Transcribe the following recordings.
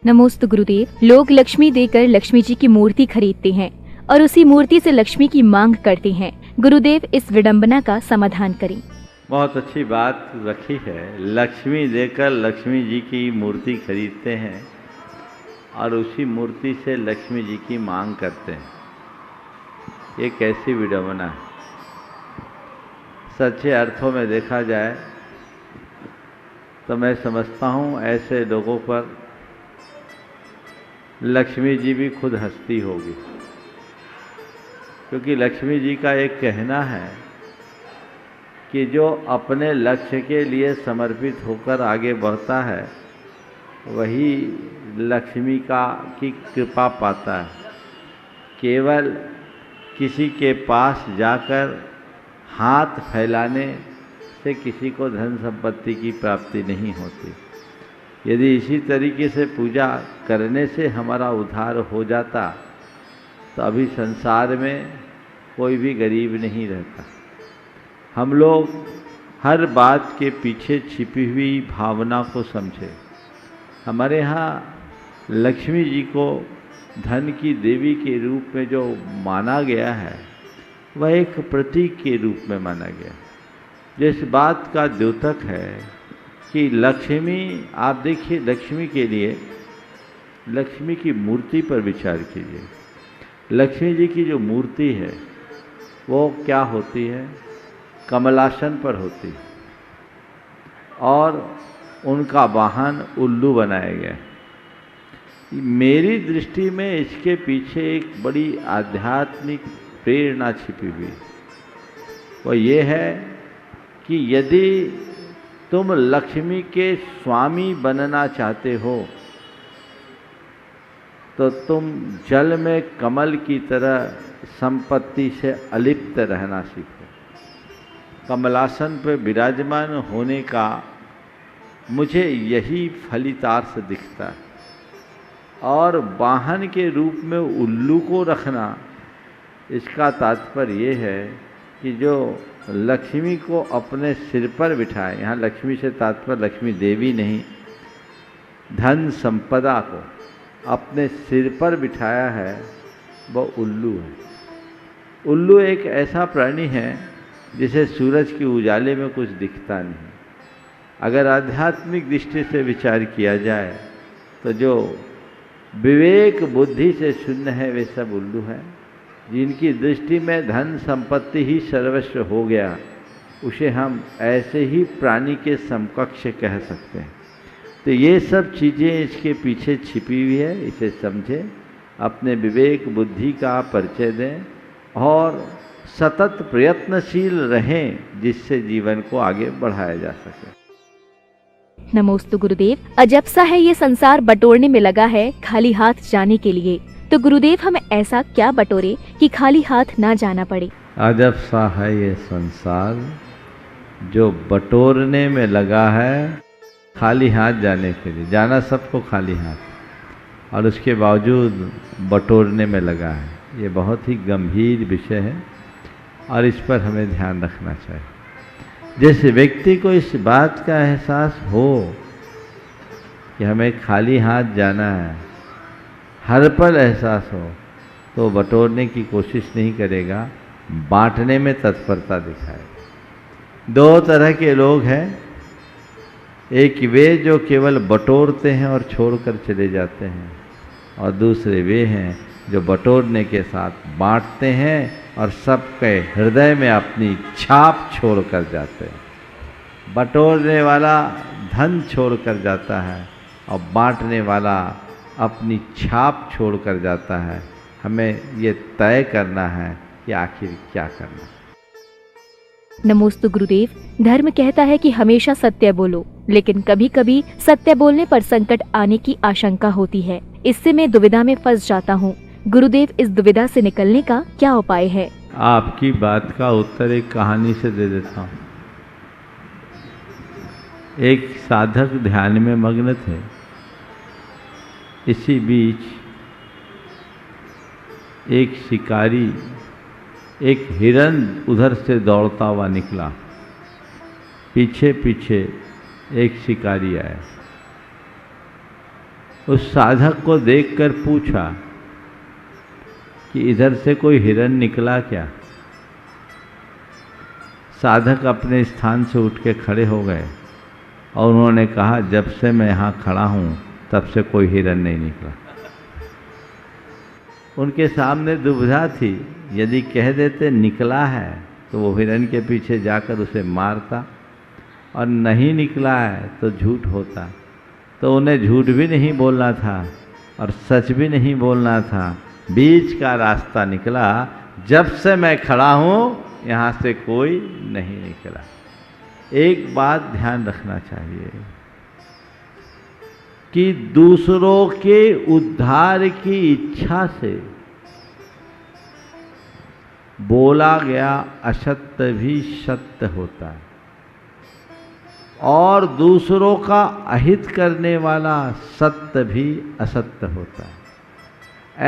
नमोस्तु गुरुदेव। लोग लक्ष्मी देकर लक्ष्मी जी की मूर्ति खरीदते हैं और उसी मूर्ति से लक्ष्मी की मांग करते हैं। गुरुदेव, इस विडंबना का समाधान करें। बहुत अच्छी बात रखी है। लक्ष्मी देकर लक्ष्मी जी की मूर्ति खरीदते हैं और उसी मूर्ति से लक्ष्मी जी की मांग करते हैं। ये कैसी विडंबना है। सच्चे अर्थों में देखा जाए तो मैं समझता हूँ ऐसे लोगों पर लक्ष्मी जी भी खुद हंसती होगी, क्योंकि लक्ष्मी जी का एक कहना है कि जो अपने लक्ष्य के लिए समर्पित होकर आगे बढ़ता है वही लक्ष्मी की कृपा पाता है। केवल किसी के पास जाकर हाथ फैलाने से किसी को धन संपत्ति की प्राप्ति नहीं होती। यदि इसी तरीके से पूजा करने से हमारा उद्धार हो जाता तो अभी संसार में कोई भी गरीब नहीं रहता। हम लोग हर बात के पीछे छिपी हुई भावना को समझे। हमारे यहाँ लक्ष्मी जी को धन की देवी के रूप में जो माना गया है वह एक प्रतीक के रूप में माना गया, जिस बात का द्योतक है कि लक्ष्मी, आप देखिए लक्ष्मी के लिए, लक्ष्मी की मूर्ति पर विचार कीजिए। लक्ष्मी जी की जो मूर्ति है वो क्या होती है? कमलासन पर होती है और उनका वाहन उल्लू बनाया गया है। मेरी दृष्टि में इसके पीछे एक बड़ी आध्यात्मिक प्रेरणा छिपी हुई है। वो ये है कि यदि तुम लक्ष्मी के स्वामी बनना चाहते हो तो तुम जल में कमल की तरह संपत्ति से अलिप्त रहना सीखो। कमलासन पर विराजमान होने का मुझे यही फलितार्थ दिखता है। और वाहन के रूप में उल्लू को रखना, इसका तात्पर्य ये है कि जो लक्ष्मी को अपने सिर पर बिठाए, यहाँ लक्ष्मी से तात्पर्य लक्ष्मी देवी नहीं, धन संपदा को अपने सिर पर बिठाया है वह उल्लू है। उल्लू एक ऐसा प्राणी है जिसे सूरज के उजाले में कुछ दिखता नहीं। अगर आध्यात्मिक दृष्टि से विचार किया जाए तो जो विवेक बुद्धि से शून्य है वे सब उल्लू हैं। जिनकी दृष्टि में धन संपत्ति ही सर्वस्व हो गया, उसे हम ऐसे ही प्राणी के समकक्ष कह सकते हैं। तो ये सब चीज़ें इसके पीछे छिपी हुई है, इसे समझें, अपने विवेक बुद्धि का परिचय दें और सतत प्रयत्नशील रहें जिससे जीवन को आगे बढ़ाया जा सके। नमोस्तु गुरुदेव। अजब सा है ये संसार बटोरने में लगा है खाली हाथ जाने के लिए। तो गुरुदेव, हमें ऐसा क्या बटोरे कि खाली हाथ ना जाना पड़े? अजब सा है ये संसार जो बटोरने में लगा है खाली हाथ जाने के लिए। जाना सबको खाली हाथ, और उसके बावजूद बटोरने में लगा है। ये बहुत ही गंभीर विषय है और इस पर हमें ध्यान रखना चाहिए। जिस व्यक्ति को इस बात का एहसास हो कि हमें खाली हाथ जाना है, हर पल एहसास हो, तो बटोरने की कोशिश नहीं करेगा, बांटने में तत्परता दिखाए। दो तरह के लोग हैं, एक वे जो केवल बटोरते हैं और छोड़कर चले जाते हैं, और दूसरे वे हैं जो बटोरने के साथ बांटते हैं और सबके हृदय में अपनी छाप छोड़कर जाते हैं। बटोरने वाला धन छोड़कर जाता है और बांटने वाला अपनी छाप छोड़कर जाता है। हमें ये तय करना है कि आखिर क्या करना है। नमोस्तु गुरुदेव। धर्म कहता है कि हमेशा सत्य बोलो, लेकिन कभी कभी सत्य बोलने पर संकट आने की आशंका होती है। इससे मैं दुविधा में फंस जाता हूँ। गुरुदेव, इस दुविधा से निकलने का क्या उपाय है? आपकी बात का उत्तर एक कहानी से दे देता हूँ। एक साधक ध्यान में मग्न थे। इसी बीच एक शिकारी, एक हिरन उधर से दौड़ता हुआ निकला। पीछे पीछे एक शिकारी आया। उस साधक को देखकर पूछा कि इधर से कोई हिरण निकला क्या? साधक अपने स्थान से उठ के खड़े हो गए और उन्होंने कहा, जब से मैं यहाँ खड़ा हूँ तब से कोई हिरण नहीं निकला। उनके सामने दुविधा थी, यदि कह देते निकला है तो वो हिरण के पीछे जाकर उसे मारता, और नहीं निकला है तो झूठ होता। तो उन्हें झूठ भी नहीं बोलना था और सच भी नहीं बोलना था, बीच का रास्ता निकला। जब से मैं खड़ा हूँ यहाँ से कोई नहीं निकला। एक बात ध्यान रखना चाहिए कि दूसरों के उद्धार की इच्छा से बोला गया असत्य भी सत्य होता है, और दूसरों का अहित करने वाला सत्य भी असत्य होता है।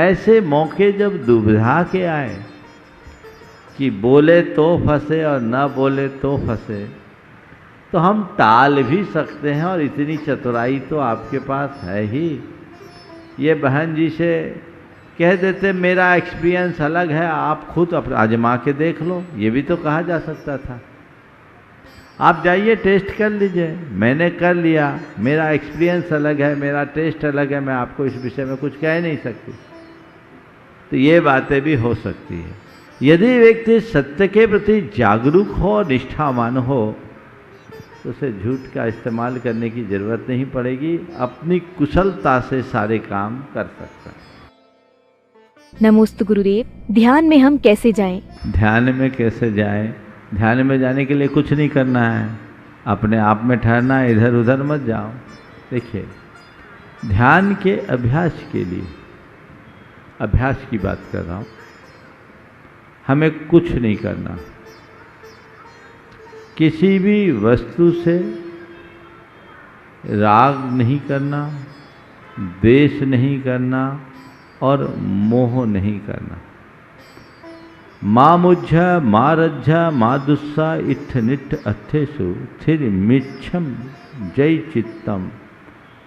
ऐसे मौके जब दुविधा के आए कि बोले तो फंसे और न बोले तो फंसे, तो हम टाल भी सकते हैं, और इतनी चतुराई तो आपके पास है ही। ये बहन जी से कह देते मेरा एक्सपीरियंस अलग है, आप खुद आजमा के देख लो, ये भी तो कहा जा सकता था। आप जाइए टेस्ट कर लीजिए, मैंने कर लिया, मेरा एक्सपीरियंस अलग है, मेरा टेस्ट अलग है, मैं आपको इस विषय में कुछ कह नहीं सकती। तो ये बातें भी हो सकती है। यदि व्यक्ति सत्य के प्रति जागरूक हो, निष्ठावान हो, तो उसे झूठ का इस्तेमाल करने की जरूरत नहीं पड़ेगी, अपनी कुशलता से सारे काम कर सकता है। नमोस्तु गुरुदेव। ध्यान में हम कैसे जाएं? ध्यान में कैसे जाएं? ध्यान में जाने के लिए कुछ नहीं करना है, अपने आप में ठहरना है, इधर उधर मत जाओ। देखिए, ध्यान के अभ्यास के लिए, अभ्यास की बात कर रहा हूँ, हमें कुछ नहीं करना। किसी भी वस्तु से राग नहीं करना, द्वेष नहीं करना और मोह नहीं करना। माँ मुझ्झा माँ रज्झा माँ दुस्सा इट्ठ निट्ठ अथेसु थिर मिच्छम जय चित्तम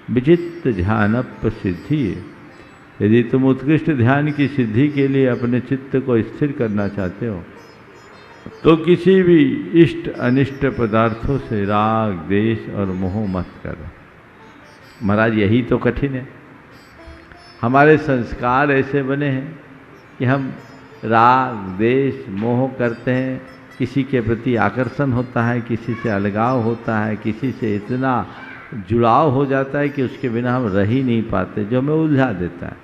विचित्त ध्यान प्रसिद्धि। यदि तुम उत्कृष्ट ध्यान की सिद्धि के लिए अपने चित्त को स्थिर करना चाहते हो, तो किसी भी इष्ट अनिष्ट पदार्थों से राग द्वेष और मोह मत करो। महाराज, यही तो कठिन है। हमारे संस्कार ऐसे बने हैं कि हम राग द्वेष मोह करते हैं, किसी के प्रति आकर्षण होता है, किसी से अलगाव होता है, किसी से इतना जुड़ाव हो जाता है कि उसके बिना हम रह ही नहीं पाते, जो हमें उलझा देता है।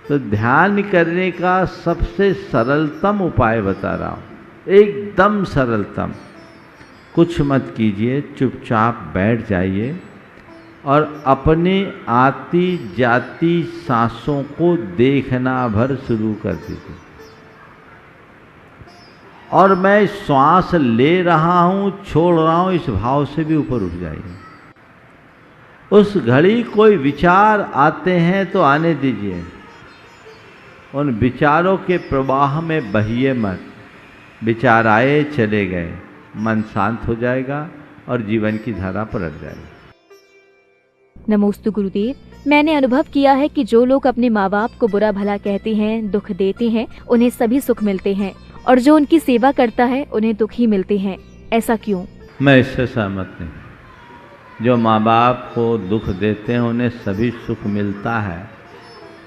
तो ध्यान करने का सबसे सरलतम उपाय बता रहा हूँ, एकदम सरलतम। कुछ मत कीजिए, चुपचाप बैठ जाइए और अपने आती जाती सांसों को देखना भर शुरू कर दीजिए। और मैं श्वास ले रहा हूँ, छोड़ रहा हूँ, इस भाव से भी ऊपर उठ जाइए। उस घड़ी कोई विचार आते हैं तो आने दीजिए, उन विचारों के प्रवाह में बहिए मत। विचार आए चले गए, मन शांत हो जाएगा और जीवन की धारा पलट जाएगी। नमोस्तु गुरुदेव। मैंने अनुभव किया है कि जो लोग अपने माँ बाप को बुरा भला कहते हैं, दुख देते हैं, उन्हें सभी सुख मिलते हैं, और जो उनकी सेवा करता है उन्हें दुख ही मिलते हैं। ऐसा क्यों? मैं इससे सहमत नहीं। जो माँ बाप को दुख देते हैं उन्हें सभी सुख मिलता है,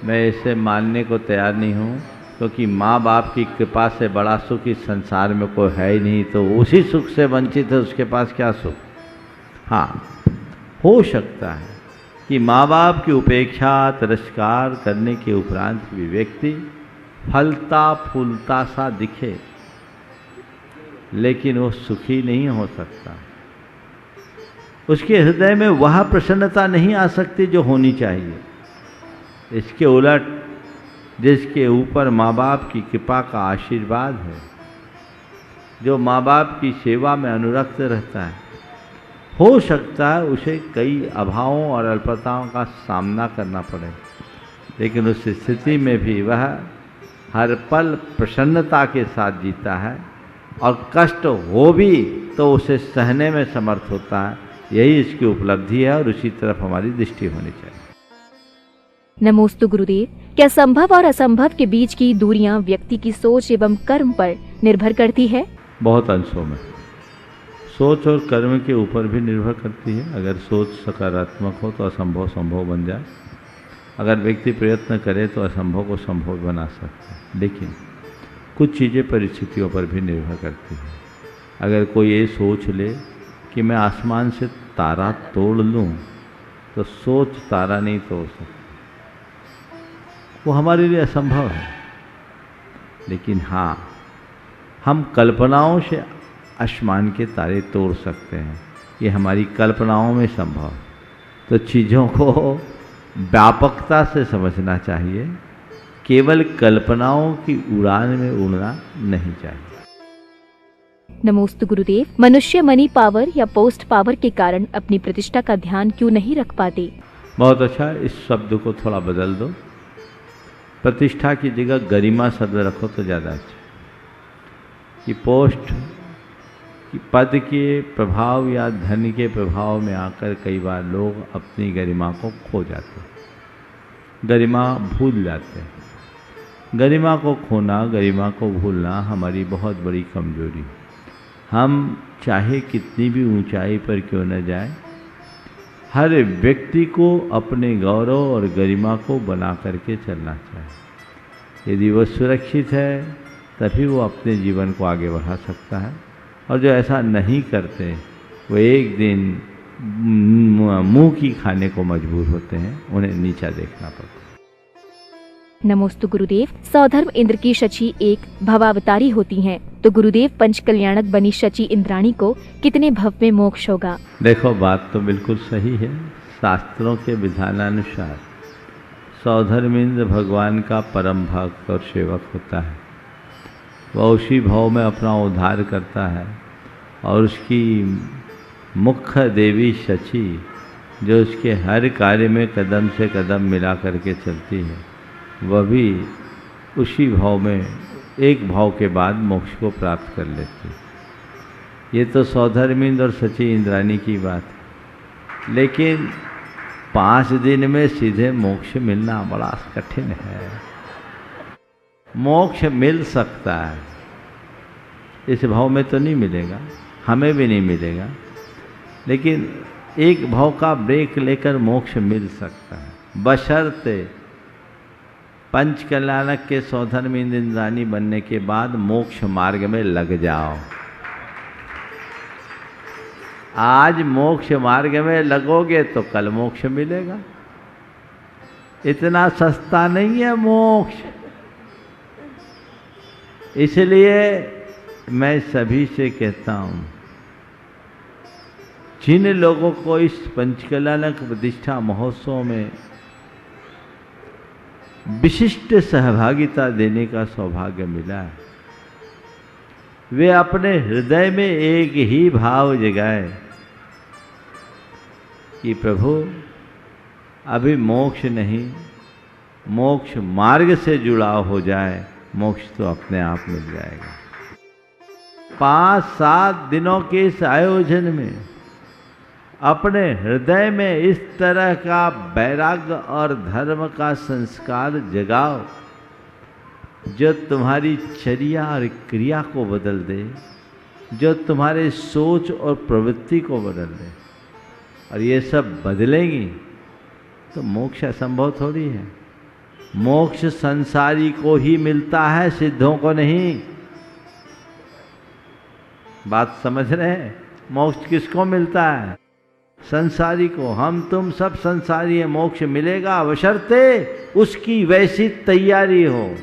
मैं इसे मानने को तैयार नहीं हूँ, क्योंकि माँ बाप की कृपा से बड़ा सुख इस संसार में कोई है ही नहीं। तो उसी सुख से वंचित है, उसके पास क्या सुख? हाँ, हो सकता है कि माँ बाप की उपेक्षा तिरस्कार करने के उपरांत भी व्यक्ति फलता फूलता सा दिखे, लेकिन वो सुखी नहीं हो सकता। उसके हृदय में वह प्रसन्नता नहीं आ सकती जो होनी चाहिए। इसके उलट, जिसके ऊपर माँ बाप की कृपा का आशीर्वाद है, जो माँ बाप की सेवा में अनुरक्त रहता है, हो सकता है उसे कई अभावों और अल्पताओं का सामना करना पड़े, लेकिन उस स्थिति में भी वह हर पल प्रसन्नता के साथ जीता है, और कष्ट हो भी तो उसे सहने में समर्थ होता है। यही इसकी उपलब्धि है और उसी तरफ हमारी दृष्टि होनी चाहिए। नमोस्तु गुरुदेव, क्या संभव और असंभव के बीच की दूरियां व्यक्ति की सोच एवं कर्म पर निर्भर करती है? बहुत अंशों में सोच और कर्म के ऊपर भी निर्भर करती है। अगर सोच सकारात्मक हो तो असंभव संभव बन जाए, अगर व्यक्ति प्रयत्न करे तो असंभव को संभव बना सकता है। लेकिन कुछ चीज़ें परिस्थितियों पर भी निर्भर करती है। अगर कोई ये सोच ले कि मैं आसमान से तारा तोड़ लूँ, तो सोच तारा नहीं तोड़ सकता, वो हमारे लिए असंभव है। लेकिन हाँ, हम कल्पनाओं से आसमान के तारे तोड़ सकते हैं, ये हमारी कल्पनाओं में संभव है। तो चीज़ों को व्यापकता से समझना चाहिए, केवल कल्पनाओं की उड़ान में उड़ना नहीं चाहिए। नमोस्तु गुरुदेव, मनुष्य मनी पावर या पोस्ट पावर के कारण अपनी प्रतिष्ठा का ध्यान क्यों नहीं रख पाते? बहुत अच्छा, इस शब्द को थोड़ा बदल दो, प्रतिष्ठा की जगह गरिमा शब्द रखो तो ज़्यादा अच्छा। कि पोस्ट कि पद के प्रभाव या धन के प्रभाव में आकर कई बार लोग अपनी गरिमा को खो जाते हैं, गरिमा भूल जाते हैं। गरिमा को खोना, गरिमा को भूलना हमारी बहुत बड़ी कमजोरी है। हम चाहे कितनी भी ऊंचाई पर क्यों न जाए, हर व्यक्ति को अपने गौरव और गरिमा को बना करके चलना चाहिए। यदि वह सुरक्षित है तभी वो अपने जीवन को आगे बढ़ा सकता है, और जो ऐसा नहीं करते वो एक दिन मुंह की खाने को मजबूर होते हैं, उन्हें नीचा देखना पड़ता है। नमोस्तु गुरुदेव, सौधर्म इंद्र की शची एक भवावतारी होती हैं, तो गुरुदेव पंच कल्याणक बनी शची इंद्राणी को कितने भव में मोक्ष होगा? देखो, बात तो बिल्कुल सही है। शास्त्रों के विधानानुसार सौधर्म इंद्र भगवान का परम भक्त और सेवक होता है। वह उसी भाव में अपना उद्धार करता है, और उसकी मुख्य देवी शची जो उसके हर कार्य में कदम से कदम मिला करके चलती है, वह भी उसी भाव में एक भाव के बाद मोक्ष को प्राप्त कर लेती है। ये तो सौधर्म इंद्र और शची इंद्राणी की बात है। लेकिन 5 दिन में सीधे मोक्ष मिलना बड़ा कठिन है। मोक्ष मिल सकता है, इस भाव में तो नहीं मिलेगा, हमें भी नहीं मिलेगा, लेकिन एक भाव का ब्रेक लेकर मोक्ष मिल सकता है, बशर्ते पंच कल्याणक के सौधर्म इंद्राणी बनने के बाद मोक्ष मार्ग में लग जाओ। आज मोक्ष मार्ग में लगोगे तो कल मोक्ष मिलेगा। इतना सस्ता नहीं है मोक्ष। इसलिए मैं सभी से कहता हूँ, जिन लोगों को इस पंचकल्याणक प्रतिष्ठा महोत्सव में विशिष्ट सहभागिता देने का सौभाग्य मिला है, वे अपने हृदय में एक ही भाव जगाए कि प्रभु अभी मोक्ष नहीं, मोक्ष मार्ग से जुड़ाव हो जाए, मोक्ष तो अपने आप मिल जाएगा। 5-7 दिनों के इस आयोजन में अपने हृदय में इस तरह का वैराग्य और धर्म का संस्कार जगाओ जो तुम्हारी चर्या और क्रिया को बदल दे, जो तुम्हारे सोच और प्रवृत्ति को बदल दे। और ये सब बदलेंगी तो मोक्ष असंभव थोड़ी है। मोक्ष संसारी को ही मिलता है, सिद्धों को नहीं। बात समझ रहे हैं? मोक्ष किसको मिलता है? संसारी को। हम तुम सब संसारी हैं, मोक्ष मिलेगा बशर्ते उसकी वैसी तैयारी हो।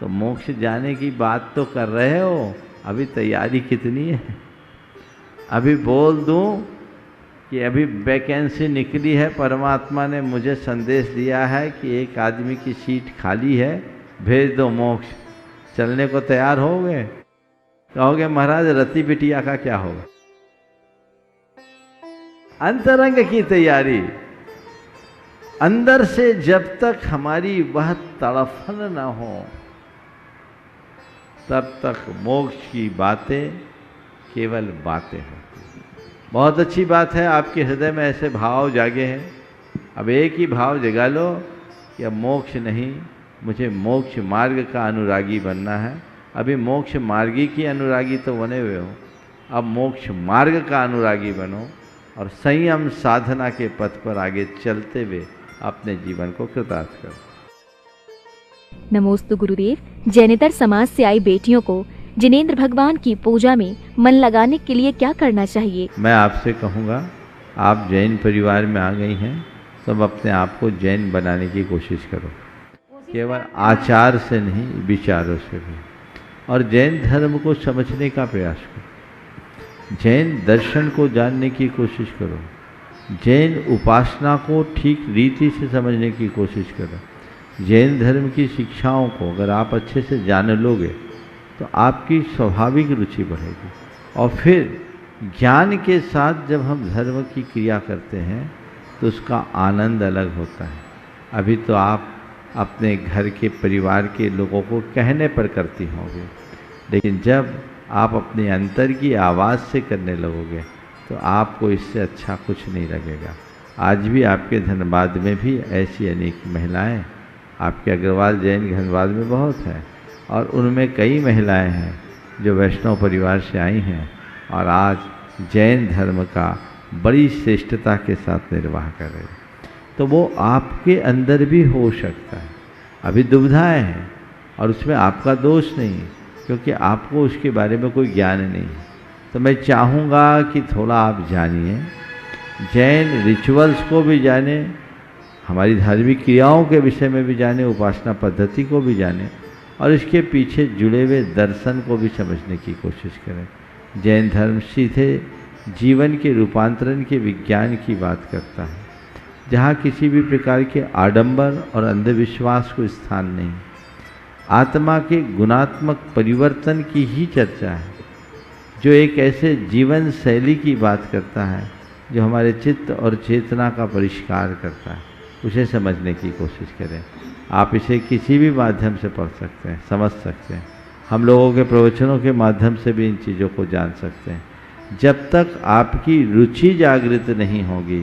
तो मोक्ष जाने की बात तो कर रहे हो, अभी तैयारी कितनी है? अभी बोल दूं कि अभी वैकेंसी निकली है, परमात्मा ने मुझे संदेश दिया है कि एक आदमी की सीट खाली है, भेज दो मोक्ष। चलने को तैयार होगे? कहोगे महाराज रति बिटिया का क्या होगा? अंतरंग की तैयारी, अंदर से जब तक हमारी वह तड़फन न हो तब तक मोक्ष की बातें केवल बातें होती हैं। बहुत अच्छी बात है आपके हृदय में ऐसे भाव जागे हैं, अब एक ही भाव जगा लो कि अब मोक्ष नहीं, मुझे मोक्ष मार्ग का अनुरागी बनना है। अभी मोक्ष मार्गी की अनुरागी तो बने हुए हो, अब मोक्ष मार्ग का अनुरागी बनो और संयम साधना के पथ पर आगे चलते हुए अपने जीवन को कृतार्थ करो। नमोस्तु गुरुदेव। जैनेतर समाज से आई बेटियों को जिनेंद्र भगवान की पूजा में मन लगाने के लिए क्या करना चाहिए? मैं आपसे कहूँगा, आप जैन परिवार में आ गई हैं, तब अपने आप को जैन बनाने की कोशिश करो, केवल आचार से नहीं, विचारों से भी। और जैन धर्म को समझने का प्रयास करो, जैन दर्शन को जानने की कोशिश करो, जैन उपासना को ठीक रीति से समझने की कोशिश करो। जैन धर्म की शिक्षाओं को अगर आप अच्छे से जान लोगे तो आपकी स्वाभाविक रुचि बढ़ेगी। और फिर ज्ञान के साथ जब हम धर्म की क्रिया करते हैं तो उसका आनंद अलग होता है। अभी तो आप अपने घर के परिवार के लोगों को कहने पर करती होंगे, लेकिन जब आप अपने अंतर की आवाज़ से करने लगोगे तो आपको इससे अच्छा कुछ नहीं लगेगा। आज भी आपके धनबाद में भी ऐसी अनेक महिलाएं, आपके अग्रवाल जैन धनबाद में बहुत हैं, और उनमें कई महिलाएं हैं जो वैष्णव परिवार से आई हैं और आज जैन धर्म का बड़ी श्रेष्ठता के साथ निर्वाह कर रहे हैं। तो वो आपके अंदर भी हो सकता है। अभी दुविधाएं हैं और उसमें आपका दोष नहीं, क्योंकि आपको उसके बारे में कोई ज्ञान नहीं है। तो मैं चाहूँगा कि थोड़ा आप जानिए, जैन रिचुअल्स को भी जाने, हमारी धार्मिक क्रियाओं के विषय में भी जाने, उपासना पद्धति को भी जाने और इसके पीछे जुड़े हुए दर्शन को भी समझने की कोशिश करें। जैन धर्म सीधे जीवन के रूपांतरण के विज्ञान की बात करता है, जहाँ किसी भी प्रकार के आडंबर और अंधविश्वास को स्थान नहीं। आत्मा के गुणात्मक परिवर्तन की ही चर्चा है, जो एक ऐसे जीवन शैली की बात करता है जो हमारे चित्त और चेतना का परिष्कार करता है। उसे समझने की कोशिश करें। आप इसे किसी भी माध्यम से पढ़ सकते हैं, समझ सकते हैं। हम लोगों के प्रवचनों के माध्यम से भी इन चीज़ों को जान सकते हैं। जब तक आपकी रुचि जागृत नहीं होगी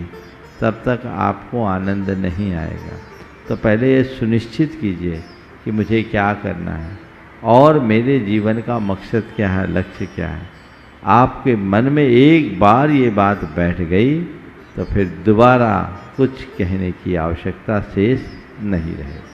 तब तक आपको आनंद नहीं आएगा। तो पहले ये सुनिश्चित कीजिए कि मुझे क्या करना है और मेरे जीवन का मकसद क्या है, लक्ष्य क्या है। आपके मन में एक बार ये बात बैठ गई तो फिर दोबारा कुछ कहने की आवश्यकता शेष नहीं रहेगी।